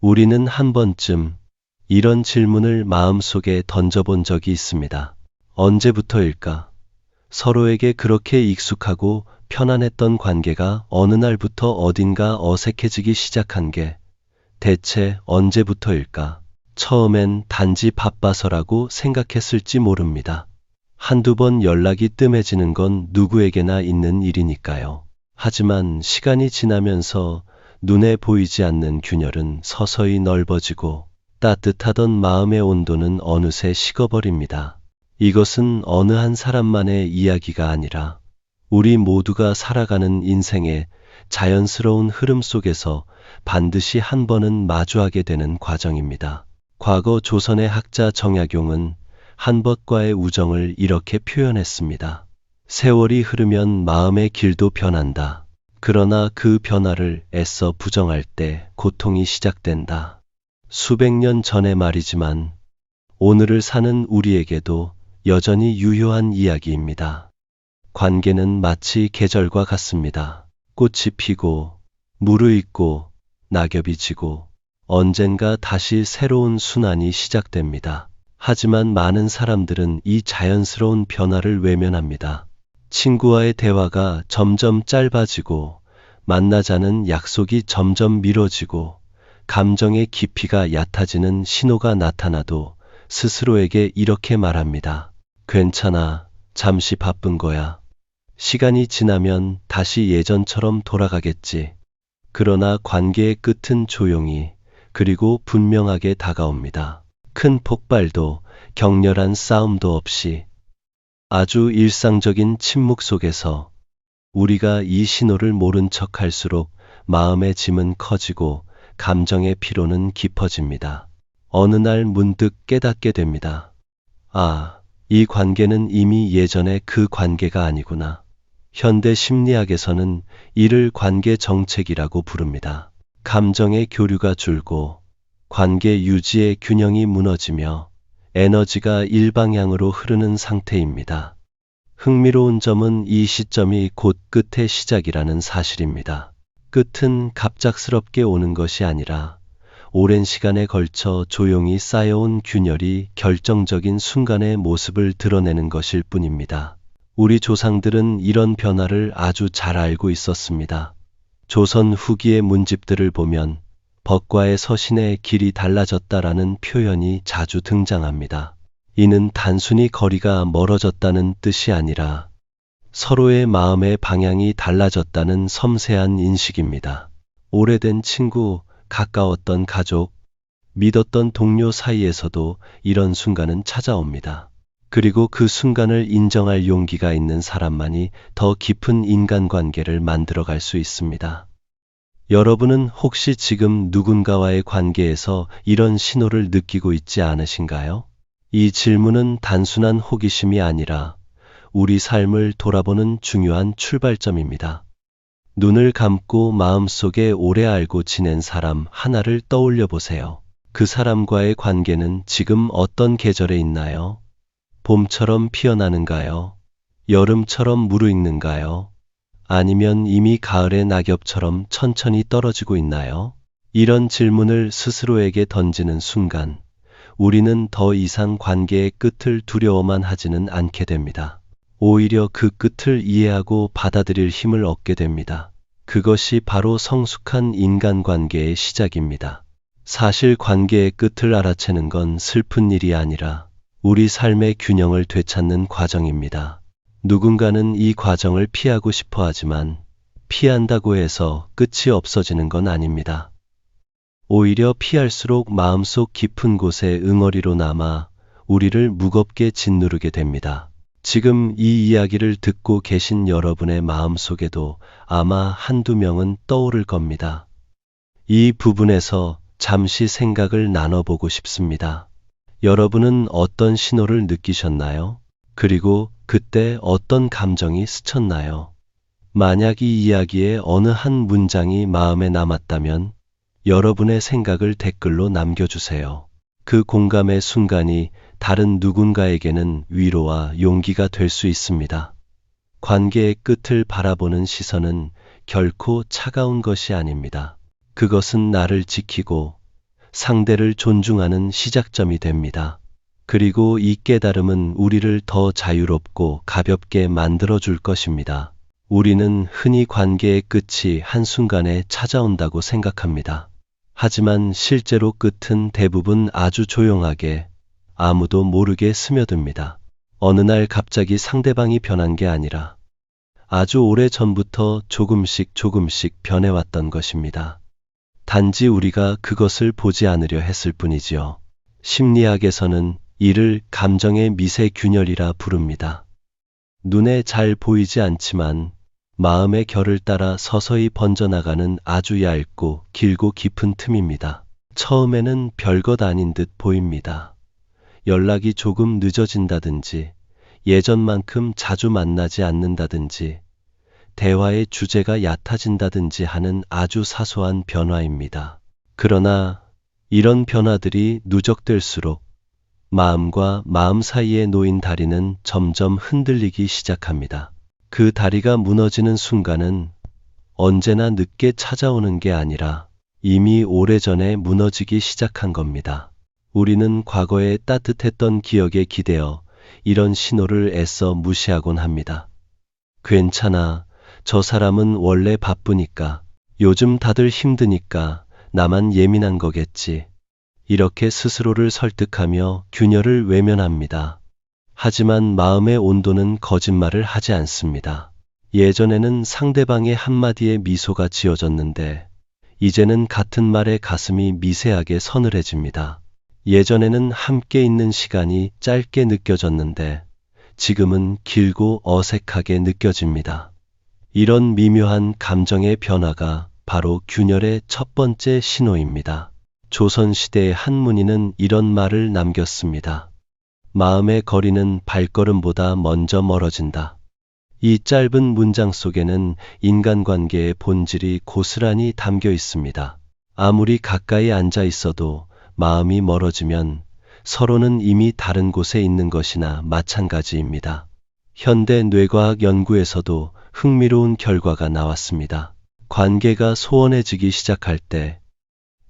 우리는 한 번쯤 이런 질문을 마음속에 던져본 적이 있습니다. 언제부터일까? 서로에게 그렇게 익숙하고 편안했던 관계가 어느 날부터 어딘가 어색해지기 시작한 게 대체 언제부터일까? 처음엔 단지 바빠서라고 생각했을지 모릅니다. 한두 번 연락이 뜸해지는 건 누구에게나 있는 일이니까요. 하지만 시간이 지나면서 눈에 보이지 않는 균열은 서서히 넓어지고 따뜻하던 마음의 온도는 어느새 식어버립니다. 이것은 어느 한 사람만의 이야기가 아니라 우리 모두가 살아가는 인생의 자연스러운 흐름 속에서 반드시 한 번은 마주하게 되는 과정입니다. 과거 조선의 학자 정약용은 한벗과의 우정을 이렇게 표현했습니다. 세월이 흐르면 마음의 길도 변한다. 그러나 그 변화를 애써 부정할 때 고통이 시작된다. 수백 년 전의 말이지만 오늘을 사는 우리에게도 여전히 유효한 이야기입니다. 관계는 마치 계절과 같습니다. 꽃이 피고 무르익고 낙엽이 지고 언젠가 다시 새로운 순환이 시작됩니다. 하지만 많은 사람들은 이 자연스러운 변화를 외면합니다. 친구와의 대화가 점점 짧아지고 만나자는 약속이 점점 미뤄지고 감정의 깊이가 얕아지는 신호가 나타나도 스스로에게 이렇게 말합니다. 괜찮아, 잠시 바쁜 거야. 시간이 지나면 다시 예전처럼 돌아가겠지. 그러나 관계의 끝은 조용히 그리고 분명하게 다가옵니다. 큰 폭발도 격렬한 싸움도 없이 아주 일상적인 침묵 속에서 우리가 이 신호를 모른 척 할수록 마음의 짐은 커지고 감정의 피로는 깊어집니다. 어느 날 문득 깨닫게 됩니다. 아, 이 관계는 이미 예전의 그 관계가 아니구나. 현대 심리학에서는 이를 관계 정책이라고 부릅니다. 감정의 교류가 줄고 관계 유지의 균형이 무너지며 에너지가 일방향으로 흐르는 상태입니다. 흥미로운 점은 이 시점이 곧 끝의 시작이라는 사실입니다. 끝은 갑작스럽게 오는 것이 아니라 오랜 시간에 걸쳐 조용히 쌓여온 균열이 결정적인 순간의 모습을 드러내는 것일 뿐입니다. 우리 조상들은 이런 변화를 아주 잘 알고 있었습니다. 조선 후기의 문집들을 보면 벗과의 서신의 길이 달라졌다라는 표현이 자주 등장합니다. 이는 단순히 거리가 멀어졌다는 뜻이 아니라 서로의 마음의 방향이 달라졌다는 섬세한 인식입니다. 오래된 친구, 가까웠던 가족, 믿었던 동료 사이에서도 이런 순간은 찾아옵니다. 그리고 그 순간을 인정할 용기가 있는 사람만이 더 깊은 인간관계를 만들어갈 수 있습니다. 여러분은 혹시 지금 누군가와의 관계에서 이런 신호를 느끼고 있지 않으신가요? 이 질문은 단순한 호기심이 아니라 우리 삶을 돌아보는 중요한 출발점입니다. 눈을 감고 마음속에 오래 알고 지낸 사람 하나를 떠올려 보세요. 그 사람과의 관계는 지금 어떤 계절에 있나요? 봄처럼 피어나는가요? 여름처럼 무르익는가요? 아니면 이미 가을의 낙엽처럼 천천히 떨어지고 있나요? 이런 질문을 스스로에게 던지는 순간 우리는 더 이상 관계의 끝을 두려워만 하지는 않게 됩니다. 오히려 그 끝을 이해하고 받아들일 힘을 얻게 됩니다. 그것이 바로 성숙한 인간관계의 시작입니다. 사실 관계의 끝을 알아채는 건 슬픈 일이 아니라 우리 삶의 균형을 되찾는 과정입니다. 누군가는 이 과정을 피하고 싶어 하지만 피한다고 해서 끝이 없어지는 건 아닙니다. 오히려 피할수록 마음속 깊은 곳에 응어리로 남아 우리를 무겁게 짓누르게 됩니다. 지금 이 이야기를 듣고 계신 여러분의 마음속에도 아마 한두 명은 떠오를 겁니다. 이 부분에서 잠시 생각을 나눠보고 싶습니다. 여러분은 어떤 신호를 느끼셨나요? 그리고 그때 어떤 감정이 스쳤나요? 만약 이 이야기의 어느 한 문장이 마음에 남았다면 여러분의 생각을 댓글로 남겨주세요. 그 공감의 순간이 다른 누군가에게는 위로와 용기가 될 수 있습니다. 관계의 끝을 바라보는 시선은 결코 차가운 것이 아닙니다. 그것은 나를 지키고 상대를 존중하는 시작점이 됩니다. 그리고 이 깨달음은 우리를 더 자유롭고 가볍게 만들어줄 것입니다. 우리는 흔히 관계의 끝이 한순간에 찾아온다고 생각합니다. 하지만 실제로 끝은 대부분 아주 조용하게 아무도 모르게 스며듭니다. 어느 날 갑자기 상대방이 변한 게 아니라 아주 오래 전부터 조금씩 변해왔던 것입니다. 단지 우리가 그것을 보지 않으려 했을 뿐이지요. 심리학에서는 이를 감정의 미세균열이라 부릅니다. 눈에 잘 보이지 않지만 마음의 결을 따라 서서히 번져나가는 아주 얇고 길고 깊은 틈입니다. 처음에는 별것 아닌 듯 보입니다. 연락이 조금 늦어진다든지, 예전만큼 자주 만나지 않는다든지, 대화의 주제가 얕아진다든지 하는 아주 사소한 변화입니다. 그러나 이런 변화들이 누적될수록 마음과 마음 사이에 놓인 다리는 점점 흔들리기 시작합니다. 그 다리가 무너지는 순간은 언제나 늦게 찾아오는 게 아니라 이미 오래전에 무너지기 시작한 겁니다. 우리는 과거에 따뜻했던 기억에 기대어 이런 신호를 애써 무시하곤 합니다. 괜찮아. 저 사람은 원래 바쁘니까. 요즘 다들 힘드니까 나만 예민한 거겠지. 이렇게 스스로를 설득하며 균열을 외면합니다. 하지만 마음의 온도는 거짓말을 하지 않습니다. 예전에는 상대방의 한마디에 미소가 지어졌는데 이제는 같은 말에 가슴이 미세하게 서늘해집니다. 예전에는 함께 있는 시간이 짧게 느껴졌는데 지금은 길고 어색하게 느껴집니다. 이런 미묘한 감정의 변화가 바로 균열의 첫 번째 신호입니다. 조선시대의 한 문인은 이런 말을 남겼습니다. 마음의 거리는 발걸음보다 먼저 멀어진다. 이 짧은 문장 속에는 인간관계의 본질이 고스란히 담겨 있습니다. 아무리 가까이 앉아 있어도 마음이 멀어지면 서로는 이미 다른 곳에 있는 것이나 마찬가지입니다. 현대 뇌과학 연구에서도 흥미로운 결과가 나왔습니다. 관계가 소원해지기 시작할 때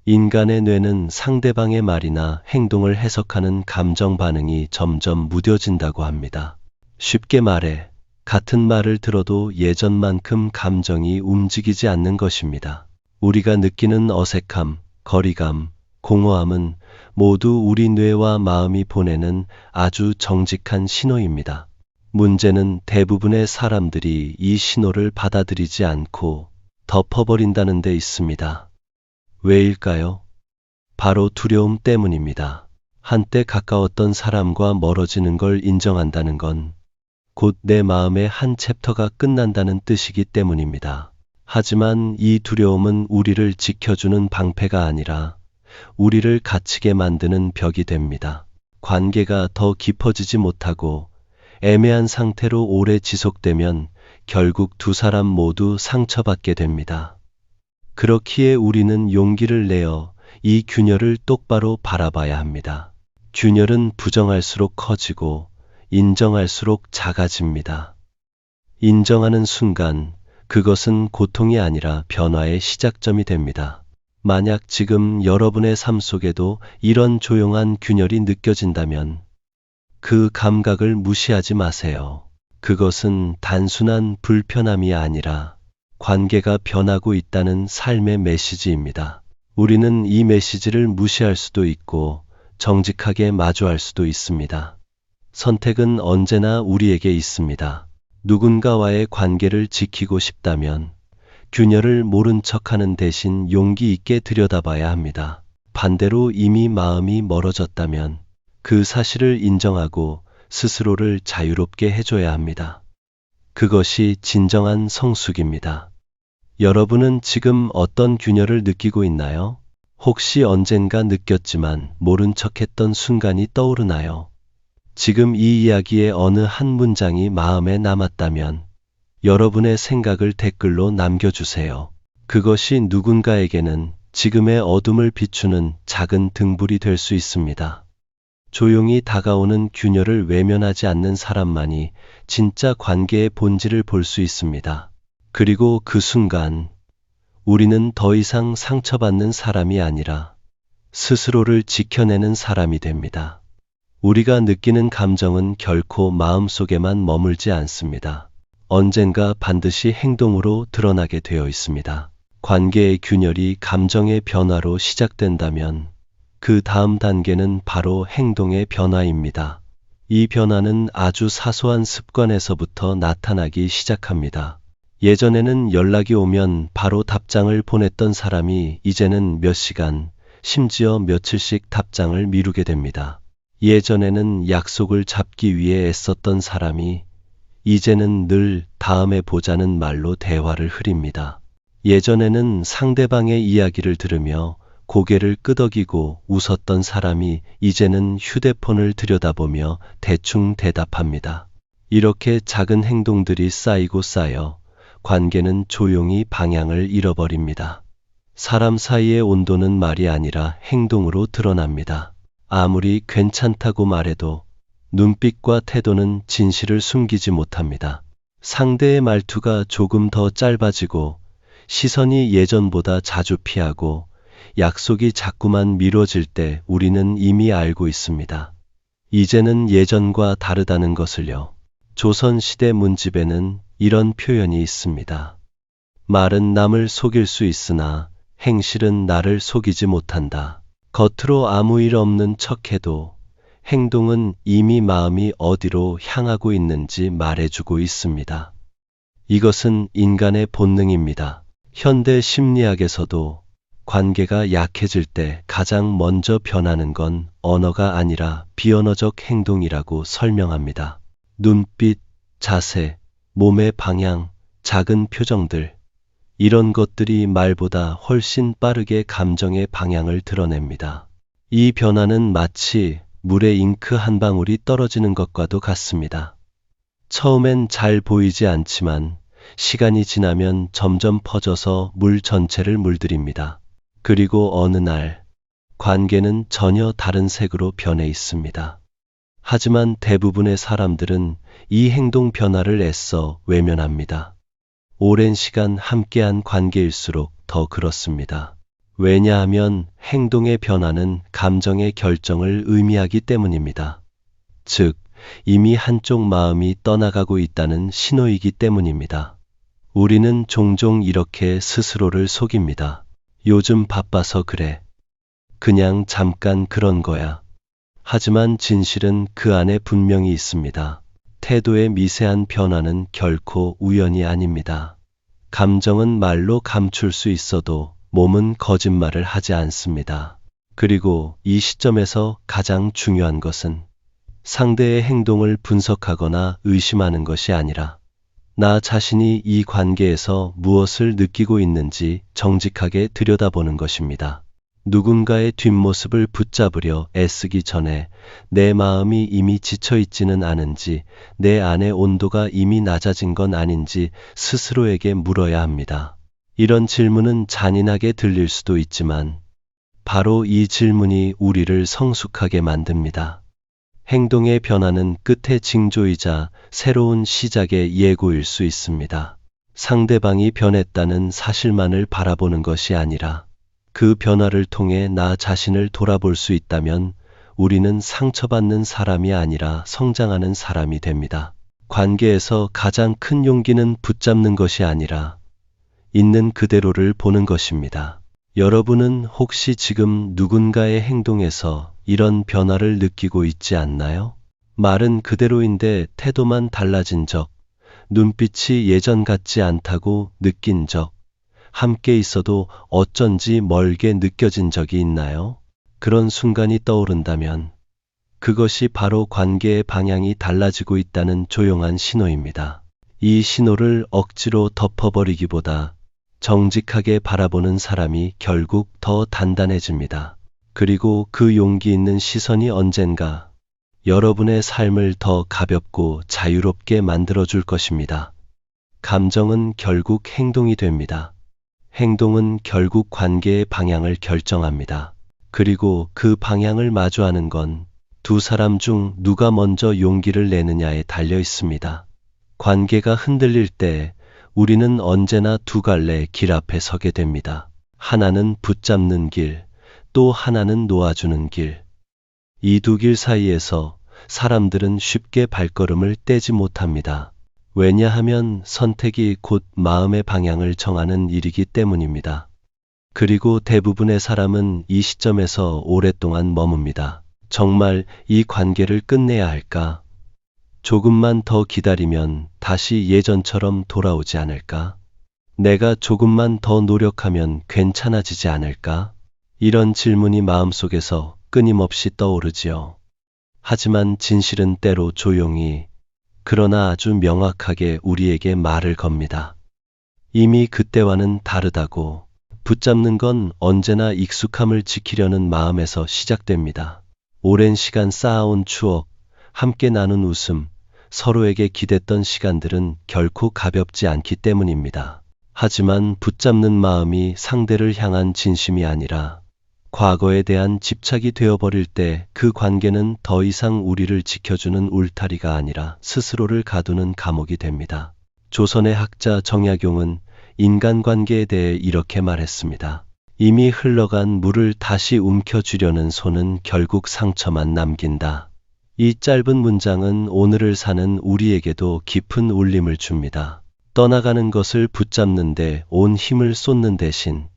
인간의 뇌는 상대방의 말이나 행동을 해석하는 감정 반응이 점점 무뎌진다고 합니다. 쉽게 말해 같은 말을 들어도 예전만큼 감정이 움직이지 않는 것입니다. 우리가 느끼는 어색함, 거리감, 공허함은 모두 우리 뇌와 마음이 보내는 아주 정직한 신호입니다. 문제는 대부분의 사람들이 이 신호를 받아들이지 않고 덮어버린다는 데 있습니다. 왜일까요? 바로 두려움 때문입니다. 한때 가까웠던 사람과 멀어지는 걸 인정한다는 건 곧 내 마음의 한 챕터가 끝난다는 뜻이기 때문입니다. 하지만 이 두려움은 우리를 지켜주는 방패가 아니라 우리를 갇히게 만드는 벽이 됩니다. 관계가 더 깊어지지 못하고 애매한 상태로 오래 지속되면 결국 두 사람 모두 상처받게 됩니다. 그렇기에 우리는 용기를 내어 이 균열을 똑바로 바라봐야 합니다. 균열은 부정할수록 커지고 인정할수록 작아집니다. 인정하는 순간 그것은 고통이 아니라 변화의 시작점이 됩니다. 만약 지금 여러분의 삶 속에도 이런 조용한 균열이 느껴진다면 그 감각을 무시하지 마세요. 그것은 단순한 불편함이 아니라 관계가 변하고 있다는 삶의 메시지입니다. 우리는 이 메시지를 무시할 수도 있고 정직하게 마주할 수도 있습니다. 선택은 언제나 우리에게 있습니다. 누군가와의 관계를 지키고 싶다면 균열을 모른 척하는 대신 용기 있게 들여다봐야 합니다. 반대로 이미 마음이 멀어졌다면 그 사실을 인정하고 스스로를 자유롭게 해줘야 합니다. 그것이 진정한 성숙입니다. 여러분은 지금 어떤 균열을 느끼고 있나요? 혹시 언젠가 느꼈지만 모른 척했던 순간이 떠오르나요? 지금 이 이야기의 어느 한 문장이 마음에 남았다면 여러분의 생각을 댓글로 남겨주세요. 그것이 누군가에게는 지금의 어둠을 비추는 작은 등불이 될 수 있습니다. 조용히 다가오는 균열을 외면하지 않는 사람만이 진짜 관계의 본질을 볼 수 있습니다. 그리고 그 순간 우리는 더 이상 상처받는 사람이 아니라 스스로를 지켜내는 사람이 됩니다. 우리가 느끼는 감정은 결코 마음속에만 머물지 않습니다. 언젠가 반드시 행동으로 드러나게 되어 있습니다. 관계의 균열이 감정의 변화로 시작된다면 그 다음 단계는 바로 행동의 변화입니다. 이 변화는 아주 사소한 습관에서부터 나타나기 시작합니다. 예전에는 연락이 오면 바로 답장을 보냈던 사람이 이제는 몇 시간, 심지어 며칠씩 답장을 미루게 됩니다. 예전에는 약속을 잡기 위해 애썼던 사람이 이제는 늘 다음에 보자는 말로 대화를 흐립니다. 예전에는 상대방의 이야기를 들으며 고개를 끄덕이고 웃었던 사람이 이제는 휴대폰을 들여다보며 대충 대답합니다. 이렇게 작은 행동들이 쌓이고 쌓여 관계는 조용히 방향을 잃어버립니다. 사람 사이의 온도는 말이 아니라 행동으로 드러납니다. 아무리 괜찮다고 말해도 눈빛과 태도는 진실을 숨기지 못합니다. 상대의 말투가 조금 더 짧아지고 시선이 예전보다 자주 피하고 약속이 자꾸만 미뤄질 때 우리는 이미 알고 있습니다. 이제는 예전과 다르다는 것을요. 조선시대 문집에는 이런 표현이 있습니다. 말은 남을 속일 수 있으나 행실은 나를 속이지 못한다. 겉으로 아무 일 없는 척해도 행동은 이미 마음이 어디로 향하고 있는지 말해주고 있습니다. 이것은 인간의 본능입니다. 현대 심리학에서도 관계가 약해질 때 가장 먼저 변하는 건 언어가 아니라 비언어적 행동이라고 설명합니다. 눈빛, 자세, 몸의 방향, 작은 표정들, 이런 것들이 말보다 훨씬 빠르게 감정의 방향을 드러냅니다. 이 변화는 마치 물에 잉크 한 방울이 떨어지는 것과도 같습니다. 처음엔 잘 보이지 않지만 시간이 지나면 점점 퍼져서 물 전체를 물들입니다. 그리고 어느 날 관계는 전혀 다른 색으로 변해 있습니다. 하지만 대부분의 사람들은 이 행동 변화를 애써 외면합니다. 오랜 시간 함께한 관계일수록 더 그렇습니다. 왜냐하면 행동의 변화는 감정의 결정을 의미하기 때문입니다. 즉, 이미 한쪽 마음이 떠나가고 있다는 신호이기 때문입니다. 우리는 종종 이렇게 스스로를 속입니다. 요즘 바빠서 그래. 그냥 잠깐 그런 거야. 하지만 진실은 그 안에 분명히 있습니다. 태도의 미세한 변화는 결코 우연이 아닙니다. 감정은 말로 감출 수 있어도 몸은 거짓말을 하지 않습니다. 그리고 이 시점에서 가장 중요한 것은 상대의 행동을 분석하거나 의심하는 것이 아니라 나 자신이 이 관계에서 무엇을 느끼고 있는지 정직하게 들여다보는 것입니다. 누군가의 뒷모습을 붙잡으려 애쓰기 전에 내 마음이 이미 지쳐있지는 않은지, 내 안의 온도가 이미 낮아진 건 아닌지 스스로에게 물어야 합니다. 이런 질문은 잔인하게 들릴 수도 있지만 바로 이 질문이 우리를 성숙하게 만듭니다. 행동의 변화는 끝의 징조이자 새로운 시작의 예고일 수 있습니다. 상대방이 변했다는 사실만을 바라보는 것이 아니라 그 변화를 통해 나 자신을 돌아볼 수 있다면 우리는 상처받는 사람이 아니라 성장하는 사람이 됩니다. 관계에서 가장 큰 용기는 붙잡는 것이 아니라 있는 그대로를 보는 것입니다. 여러분은 혹시 지금 누군가의 행동에서 이런 변화를 느끼고 있지 않나요? 말은 그대로인데 태도만 달라진 적, 눈빛이 예전 같지 않다고 느낀 적, 함께 있어도 어쩐지 멀게 느껴진 적이 있나요? 그런 순간이 떠오른다면 그것이 바로 관계의 방향이 달라지고 있다는 조용한 신호입니다. 이 신호를 억지로 덮어버리기보다 정직하게 바라보는 사람이 결국 더 단단해집니다. 그리고 그 용기 있는 시선이 언젠가 여러분의 삶을 더 가볍고 자유롭게 만들어줄 것입니다. 감정은 결국 행동이 됩니다. 행동은 결국 관계의 방향을 결정합니다. 그리고 그 방향을 마주하는 건 두 사람 중 누가 먼저 용기를 내느냐에 달려 있습니다. 관계가 흔들릴 때 우리는 언제나 두 갈래 길 앞에 서게 됩니다. 하나는 붙잡는 길, 또 하나는 놓아주는 길. 이 두 길 사이에서 사람들은 쉽게 발걸음을 떼지 못합니다. 왜냐하면 선택이 곧 마음의 방향을 정하는 일이기 때문입니다. 그리고 대부분의 사람은 이 시점에서 오랫동안 머뭅니다. 정말 이 관계를 끝내야 할까? 조금만 더 기다리면 다시 예전처럼 돌아오지 않을까? 내가 조금만 더 노력하면 괜찮아지지 않을까? 이런 질문이 마음속에서 끊임없이 떠오르지요. 하지만 진실은 때로 조용히, 그러나 아주 명확하게 우리에게 말을 겁니다. 이미 그때와는 다르다고. 붙잡는 건 언제나 익숙함을 지키려는 마음에서 시작됩니다. 오랜 시간 쌓아온 추억, 함께 나눈 웃음, 서로에게 기댔던 시간들은 결코 가볍지 않기 때문입니다. 하지만 붙잡는 마음이 상대를 향한 진심이 아니라 과거에 대한 집착이 되어버릴 때 그 관계는 더 이상 우리를 지켜주는 울타리가 아니라 스스로를 가두는 감옥이 됩니다. 조선의 학자 정약용은 인간관계에 대해 이렇게 말했습니다. 이미 흘러간 물을 다시 움켜쥐려는 손은 결국 상처만 남긴다. 이 짧은 문장은 오늘을 사는 우리에게도 깊은 울림을 줍니다. 떠나가는 것을 붙잡는데 온 힘을 쏟는 대신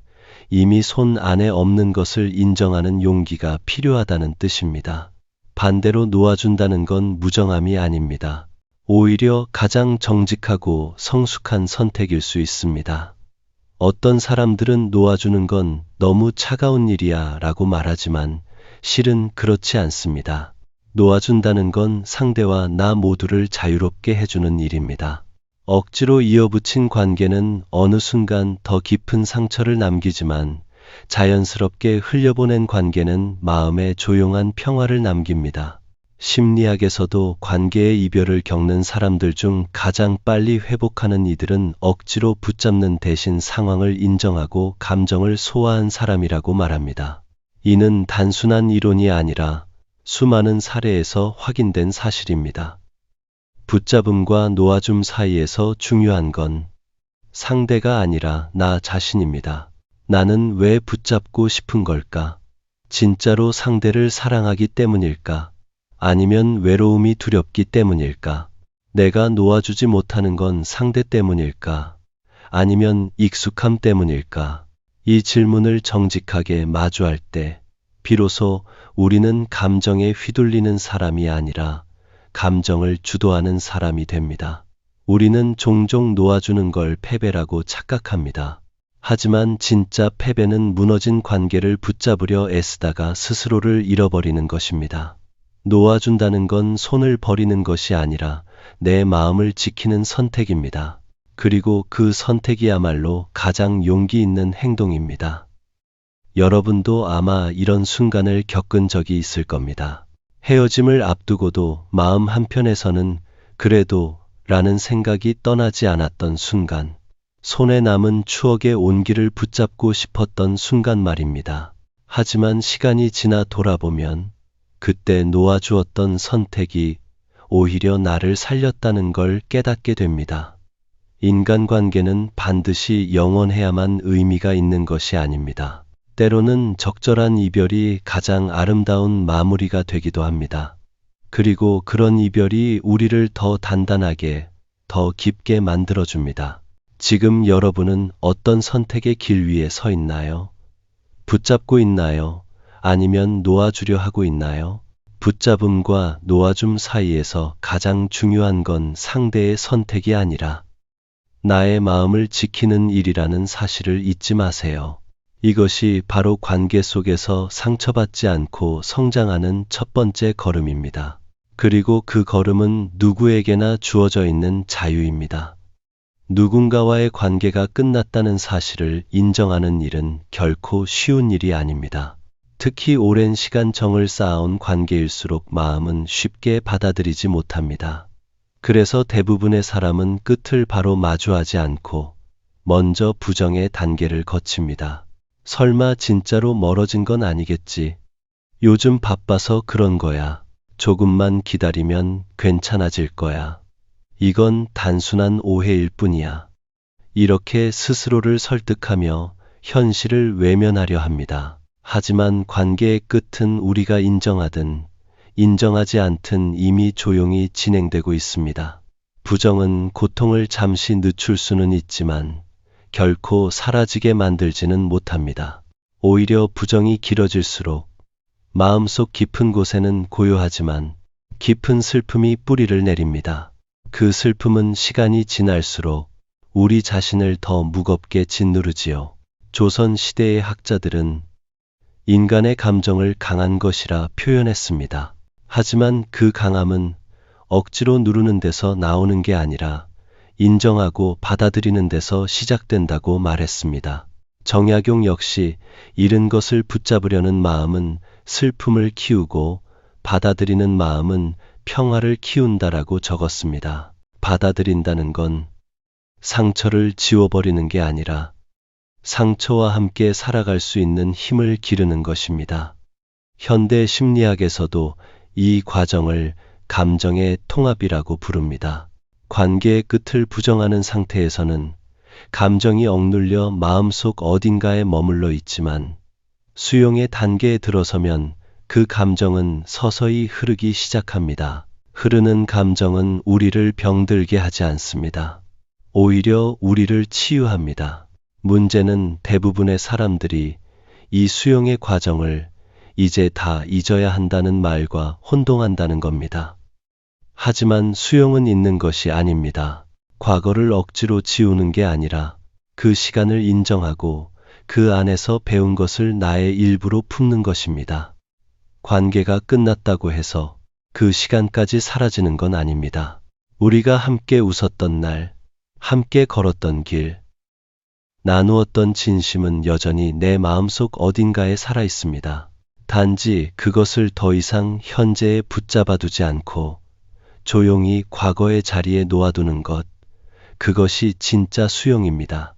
이미 손 안에 없는 것을 인정하는 용기가 필요하다는 뜻입니다. 반대로 놓아준다는 건 무정함이 아닙니다. 오히려 가장 정직하고 성숙한 선택일 수 있습니다. 어떤 사람들은 놓아주는 건 너무 차가운 일이야 라고 말하지만 실은 그렇지 않습니다. 놓아준다는 건 상대와 나 모두를 자유롭게 해주는 일입니다. 억지로 이어붙인 관계는 어느 순간 더 깊은 상처를 남기지만 자연스럽게 흘려보낸 관계는 마음에 조용한 평화를 남깁니다. 심리학에서도 관계의 이별을 겪는 사람들 중 가장 빨리 회복하는 이들은 억지로 붙잡는 대신 상황을 인정하고 감정을 소화한 사람이라고 말합니다. 이는 단순한 이론이 아니라 수많은 사례에서 확인된 사실입니다. 붙잡음과 놓아줌 사이에서 중요한 건 상대가 아니라 나 자신입니다. 나는 왜 붙잡고 싶은 걸까? 진짜로 상대를 사랑하기 때문일까? 아니면 외로움이 두렵기 때문일까? 내가 놓아주지 못하는 건 상대 때문일까? 아니면 익숙함 때문일까? 이 질문을 정직하게 마주할 때 비로소 우리는 감정에 휘둘리는 사람이 아니라 감정을 주도하는 사람이 됩니다. 우리는 종종 놓아주는 걸 패배라고 착각합니다. 하지만 진짜 패배는 무너진 관계를 붙잡으려 애쓰다가 스스로를 잃어버리는 것입니다. 놓아준다는 건 손을 버리는 것이 아니라 내 마음을 지키는 선택입니다. 그리고 그 선택이야말로 가장 용기 있는 행동입니다. 여러분도 아마 이런 순간을 겪은 적이 있을 겁니다. 헤어짐을 앞두고도 마음 한편에서는 그래도 라는 생각이 떠나지 않았던 순간, 손에 남은 추억의 온기를 붙잡고 싶었던 순간 말입니다. 하지만 시간이 지나 돌아보면 그때 놓아주었던 선택이 오히려 나를 살렸다는 걸 깨닫게 됩니다. 인간관계는 반드시 영원해야만 의미가 있는 것이 아닙니다. 때로는 적절한 이별이 가장 아름다운 마무리가 되기도 합니다. 그리고 그런 이별이 우리를 더 단단하게, 더 깊게 만들어줍니다. 지금 여러분은 어떤 선택의 길 위에 서 있나요? 붙잡고 있나요? 아니면 놓아주려 하고 있나요? 붙잡음과 놓아줌 사이에서 가장 중요한 건 상대의 선택이 아니라 나의 마음을 지키는 일이라는 사실을 잊지 마세요. 이것이 바로 관계 속에서 상처받지 않고 성장하는 첫 번째 걸음입니다. 그리고 그 걸음은 누구에게나 주어져 있는 자유입니다. 누군가와의 관계가 끝났다는 사실을 인정하는 일은 결코 쉬운 일이 아닙니다. 특히 오랜 시간 정을 쌓아온 관계일수록 마음은 쉽게 받아들이지 못합니다. 그래서 대부분의 사람은 끝을 바로 마주하지 않고 먼저 부정의 단계를 거칩니다. 설마 진짜로 멀어진 건 아니겠지? 요즘 바빠서 그런 거야. 조금만 기다리면 괜찮아질 거야. 이건 단순한 오해일 뿐이야. 이렇게 스스로를 설득하며 현실을 외면하려 합니다. 하지만 관계의 끝은 우리가 인정하든 인정하지 않든 이미 조용히 진행되고 있습니다. 부정은 고통을 잠시 늦출 수는 있지만 결코 사라지게 만들지는 못합니다. 오히려 부정이 길어질수록 마음속 깊은 곳에는 고요하지만 깊은 슬픔이 뿌리를 내립니다. 그 슬픔은 시간이 지날수록 우리 자신을 더 무겁게 짓누르지요. 조선 시대의 학자들은 인간의 감정을 강한 것이라 표현했습니다. 하지만 그 강함은 억지로 누르는 데서 나오는 게 아니라 인정하고 받아들이는 데서 시작된다고 말했습니다. 정약용 역시 잃은 것을 붙잡으려는 마음은 슬픔을 키우고 받아들이는 마음은 평화를 키운다라고 적었습니다. 받아들인다는 건 상처를 지워버리는 게 아니라 상처와 함께 살아갈 수 있는 힘을 기르는 것입니다. 현대 심리학에서도 이 과정을 감정의 통합이라고 부릅니다. 관계의 끝을 부정하는 상태에서는 감정이 억눌려 마음속 어딘가에 머물러 있지만 수용의 단계에 들어서면 그 감정은 서서히 흐르기 시작합니다. 흐르는 감정은 우리를 병들게 하지 않습니다. 오히려 우리를 치유합니다. 문제는 대부분의 사람들이 이 수용의 과정을 이제 다 잊어야 한다는 말과 혼동한다는 겁니다. 하지만 수용은 있는 것이 아닙니다. 과거를 억지로 지우는 게 아니라 그 시간을 인정하고 그 안에서 배운 것을 나의 일부로 품는 것입니다. 관계가 끝났다고 해서 그 시간까지 사라지는 건 아닙니다. 우리가 함께 웃었던 날, 함께 걸었던 길, 나누었던 진심은 여전히 내 마음속 어딘가에 살아 있습니다. 단지 그것을 더 이상 현재에 붙잡아두지 않고 조용히 과거의 자리에 놓아두는 것, 그것이 진짜 수용입니다.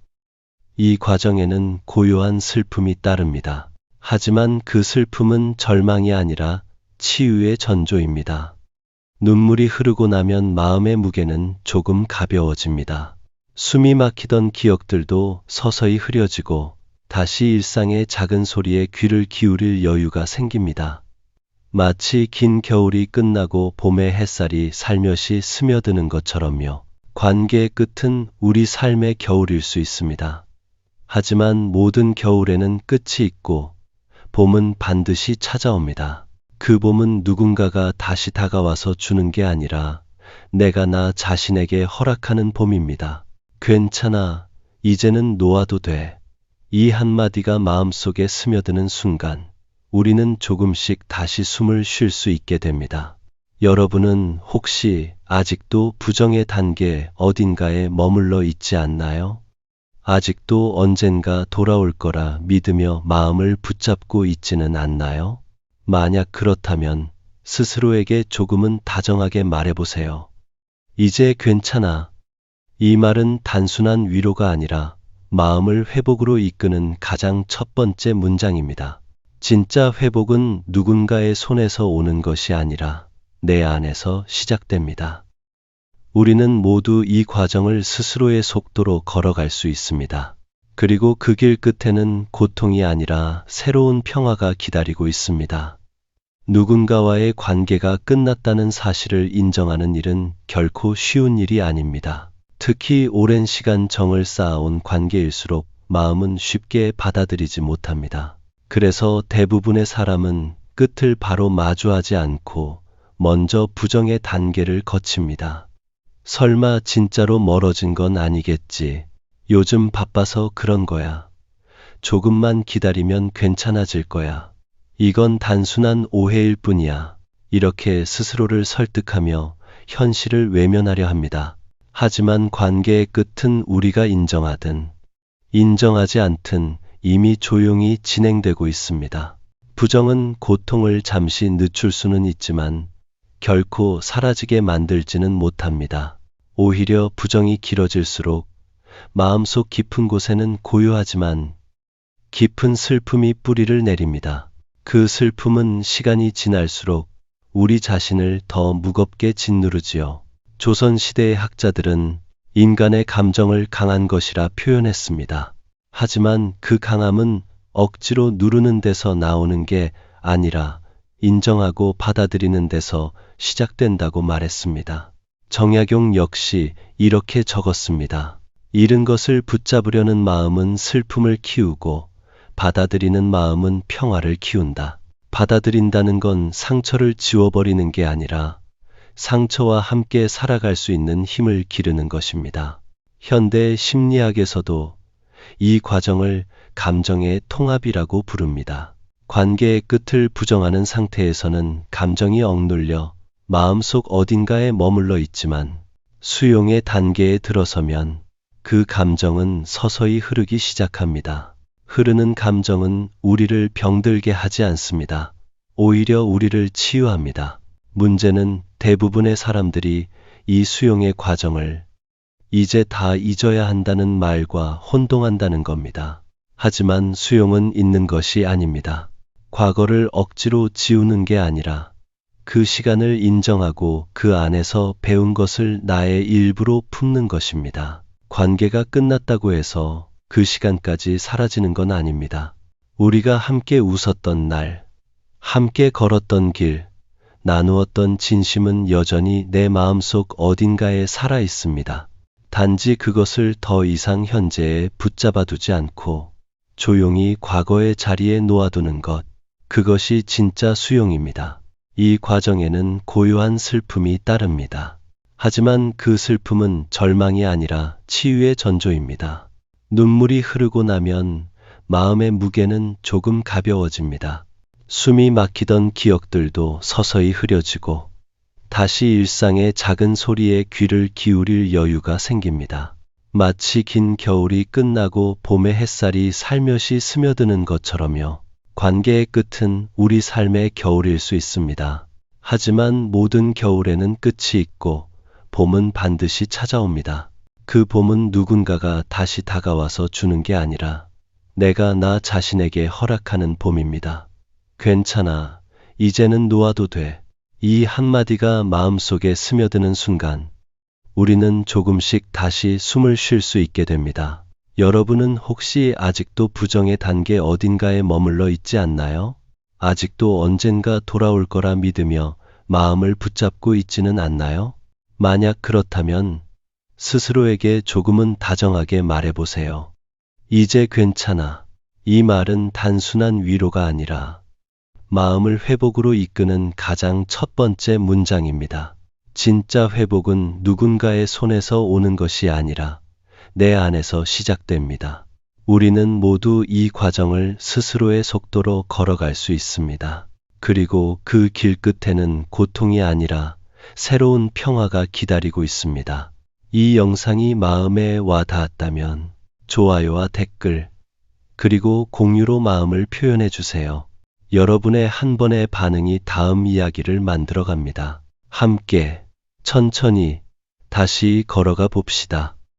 이 과정에는 고요한 슬픔이 따릅니다. 하지만 그 슬픔은 절망이 아니라 치유의 전조입니다. 눈물이 흐르고 나면 마음의 무게는 조금 가벼워집니다. 숨이 막히던 기억들도 서서히 흐려지고 다시 일상의 작은 소리에 귀를 기울일 여유가 생깁니다. 마치 긴 겨울이 끝나고 봄의 햇살이 살며시 스며드는 것처럼요. 관계의 끝은 우리 삶의 겨울일 수 있습니다. 하지만 모든 겨울에는 끝이 있고 봄은 반드시 찾아옵니다. 그 봄은 누군가가 다시 다가와서 주는 게 아니라 내가 나 자신에게 허락하는 봄입니다. 괜찮아, 이제는 놓아도 돼. 이 한마디가 마음속에 스며드는 순간 우리는 조금씩 다시 숨을 쉴 수 있게 됩니다. 여러분은 혹시 아직도 부정의 단계 어딘가에 머물러 있지 않나요? 아직도 언젠가 돌아올 거라 믿으며 마음을 붙잡고 있지는 않나요? 만약 그렇다면 스스로에게 조금은 다정하게 말해보세요. 이제 괜찮아. 이 말은 단순한 위로가 아니라 마음을 회복으로 이끄는 가장 첫 번째 문장입니다. 진짜 회복은 누군가의 손에서 오는 것이 아니라 내 안에서 시작됩니다. 우리는 모두 이 과정을 스스로의 속도로 걸어갈 수 있습니다. 그리고 그 길 끝에는 고통이 아니라 새로운 평화가 기다리고 있습니다. 누군가와의 관계가 끝났다는 사실을 인정하는 일은 결코 쉬운 일이 아닙니다. 특히 오랜 시간 정을 쌓아온 관계일수록 마음은 쉽게 받아들이지 못합니다. 그래서 대부분의 사람은 끝을 바로 마주하지 않고 먼저 부정의 단계를 거칩니다. 설마 진짜로 멀어진 건 아니겠지. 요즘 바빠서 그런 거야. 조금만 기다리면 괜찮아질 거야. 이건 단순한 오해일 뿐이야. 이렇게 스스로를 설득하며 현실을 외면하려 합니다. 하지만 관계의 끝은 우리가 인정하든 인정하지 않든 이미 조용히 진행되고 있습니다. 부정은 고통을 잠시 늦출 수는 있지만 결코 사라지게 만들지는 못합니다. 오히려 부정이 길어질수록 마음속 깊은 곳에는 고요하지만 깊은 슬픔이 뿌리를 내립니다. 그 슬픔은 시간이 지날수록 우리 자신을 더 무겁게 짓누르지요. 조선시대의 학자들은 인간의 감정을 강한 것이라 표현했습니다. 하지만 그 강함은 억지로 누르는 데서 나오는 게 아니라 인정하고 받아들이는 데서 시작된다고 말했습니다. 정약용 역시 이렇게 적었습니다. 잃은 것을 붙잡으려는 마음은 슬픔을 키우고 받아들이는 마음은 평화를 키운다. 받아들인다는 건 상처를 지워버리는 게 아니라 상처와 함께 살아갈 수 있는 힘을 기르는 것입니다. 현대 심리학에서도 이 과정을 감정의 통합이라고 부릅니다. 관계의 끝을 부정하는 상태에서는 감정이 억눌려 마음속 어딘가에 머물러 있지만 수용의 단계에 들어서면 그 감정은 서서히 흐르기 시작합니다. 흐르는 감정은 우리를 병들게 하지 않습니다. 오히려 우리를 치유합니다. 문제는 대부분의 사람들이 이 수용의 과정을 이제 다 잊어야 한다는 말과 혼동한다는 겁니다. 하지만 수용은 잊는 것이 아닙니다. 과거를 억지로 지우는 게 아니라 그 시간을 인정하고 그 안에서 배운 것을 나의 일부로 품는 것입니다. 관계가 끝났다고 해서 그 시간까지 사라지는 건 아닙니다. 우리가 함께 웃었던 날, 함께 걸었던 길, 나누었던 진심은 여전히 내 마음속 어딘가에 살아 있습니다. 단지 그것을 더 이상 현재에 붙잡아 두지 않고 조용히 과거의 자리에 놓아두는 것, 그것이 진짜 수용입니다. 이 과정에는 고요한 슬픔이 따릅니다. 하지만 그 슬픔은 절망이 아니라 치유의 전조입니다. 눈물이 흐르고 나면 마음의 무게는 조금 가벼워집니다. 숨이 막히던 기억들도 서서히 흐려지고 다시 일상의 작은 소리에 귀를 기울일 여유가 생깁니다. 마치 긴 겨울이 끝나고 봄의 햇살이 살며시 스며드는 것처럼요. 관계의 끝은 우리 삶의 겨울일 수 있습니다. 하지만 모든 겨울에는 끝이 있고 봄은 반드시 찾아옵니다. 그 봄은 누군가가 다시 다가와서 주는 게 아니라 내가 나 자신에게 허락하는 봄입니다. 괜찮아. 이제는 놓아도 돼. 이 한마디가 마음속에 스며드는 순간 우리는 조금씩 다시 숨을 쉴 수 있게 됩니다. 여러분은 혹시 아직도 부정의 단계 어딘가에 머물러 있지 않나요? 아직도 언젠가 돌아올 거라 믿으며 마음을 붙잡고 있지는 않나요? 만약 그렇다면 스스로에게 조금은 다정하게 말해보세요. 이제 괜찮아. 이 말은 단순한 위로가 아니라 마음을 회복으로 이끄는 가장 첫 번째 문장입니다. 진짜 회복은 누군가의 손에서 오는 것이 아니라 내 안에서 시작됩니다. 우리는 모두 이 과정을 스스로의 속도로 걸어갈 수 있습니다. 그리고 그 길 끝에는 고통이 아니라 새로운 평화가 기다리고 있습니다. 이 영상이 마음에 와 닿았다면 좋아요와 댓글, 그리고 공유로 마음을 표현해 주세요. 여러분의 한 번의 반응이 다음 이야기를 만들어 갑니다. 함께 천천히 다시 걸어가 봅시다.